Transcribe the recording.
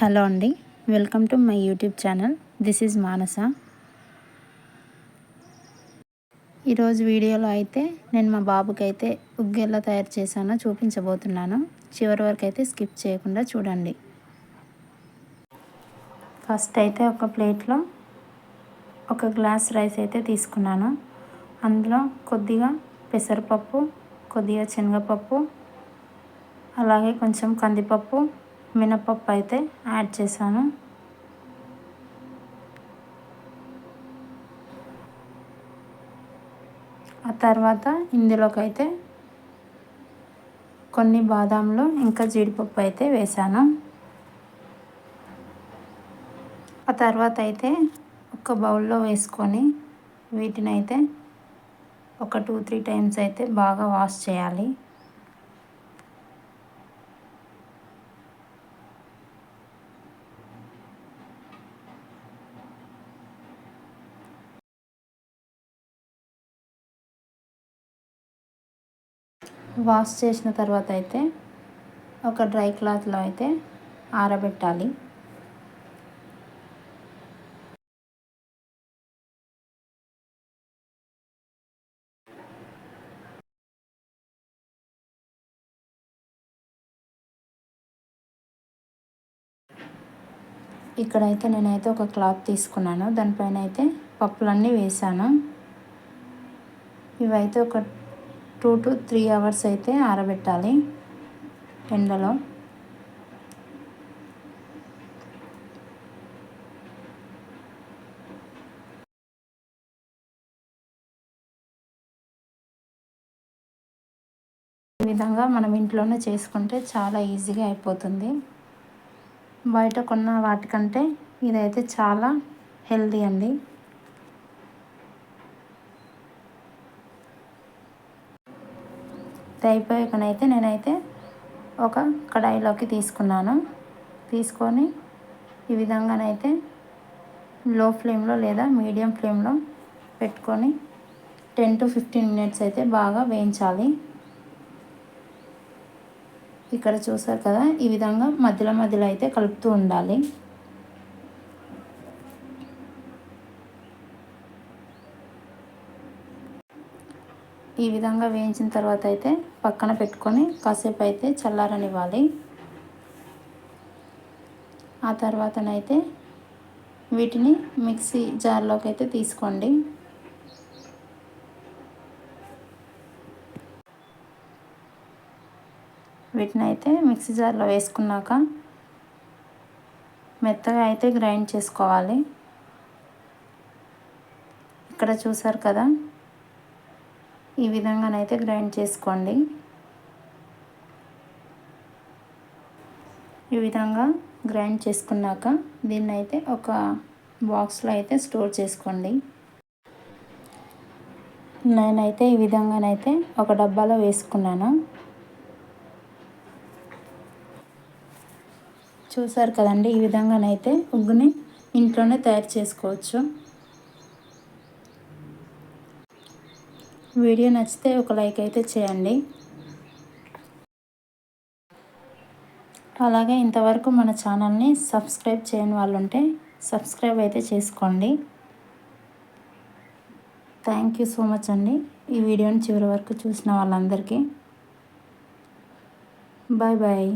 Hello అండి, welcome to my YouTube channel. This is Manasa. ఈరోజు వీడియోలో అయితే నేను మా బాబుకి అయితే ఉగ్గు ఎలా తయారు చేశానో చూపించబోతున్నాను. చివరి వరకు అయితే స్కిప్ చేయకుండా చూడండి. ఫస్ట్ అయితే ఒక ప్లేట్లో ఒక గ్లాస్ రైస్ అయితే తీసుకున్నాను. అందులో కొద్దిగా పెసరపప్పు, కొద్దిగా శనగపప్పు, అలాగే కొంచెం కందిపప్పు, మినపప్పు అయితే యాడ్ చేశాను. ఆ తర్వాత ఇందులోకి అయితే కొన్ని బాదాంలు ఇంకా జీడిపప్పు అయితే వేసాను. ఆ తర్వాత అయితే ఒక బౌల్లో వేసుకొని వీటిని అయితే ఒక 2-3 టైమ్స్ అయితే బాగా వాష్ చేయాలి. వాష్ చేసిన తర్వాత అయితే ఒక డ్రై క్లాత్లో అయితే ఆరబెట్టాలి. ఇక్కడైతే నేనైతే ఒక క్లాత్ తీసుకున్నాను. దానిపైన అయితే పప్పులన్నీ వేసాను. ఇవైతే ఒక 2-3 అవర్స్ అయితే ఆరబెట్టాలి ఎండలో. ఈ విధంగా మనం ఇంట్లోనే చేసుకుంటే చాలా ఈజీగా అయిపోతుంది. బయట కొన్న వాటికంటే ఇదైతే చాలా హెల్దీ అండి. ఇది అయిపోయాకనైతే నేనైతే ఒక కడాయిలోకి తీసుకొని ఈ విధంగానైతే లో ఫ్లేమ్లో లేదా మీడియం ఫ్లేమ్లో పెట్టుకొని 10-15 మినిట్స్ అయితే బాగా వేయించాలి. ఇక్కడ చూసారు కదా, ఈ విధంగా మధ్యలో అయితే కలుపుతూ ఉండాలి. ఈ విధంగా వేయించిన తర్వాత అయితే పక్కన పెట్టుకొని కాసేపు అయితే చల్లారనివ్వాలి. ఆ తర్వాతనైతే వీటిని మిక్సీ జార్లోకి అయితే తీసుకోండి. వీటిని అయితే మిక్సీ జార్లో వేసుకున్నాక మెత్తగా అయితే గ్రైండ్ చేసుకోవాలి. ఇక్కడ చూసారు కదా, ఈ విధంగానైతే గ్రైండ్ చేసుకోండి. ఈ విధంగా గ్రైండ్ చేసుకున్నాక దీన్ని అయితే ఒక బాక్స్లో అయితే స్టోర్ చేసుకోండి. నేనైతే ఈ విధంగానైతే ఒక డబ్బాలో వేసుకున్నాను. చూసారు కదండి, ఈ విధంగానైతే ఉగ్గుని ఇంట్లోనే తయారు చేసుకోవచ్చు. వీడియో నచ్చితే ఒక లైక్ అయితే చేయండి. అలాగే ఇంతవరకు మన ఛానల్ని సబ్స్క్రైబ్ చేయని వాళ్ళు ఉంటే సబ్స్క్రైబ్ అయితే చేసుకోండి. థ్యాంక్ యూ సో మచ్ అండి. ఈ వీడియోని చివరి వరకు చూసిన వాళ్ళందరికీ బాయ్ బాయ్.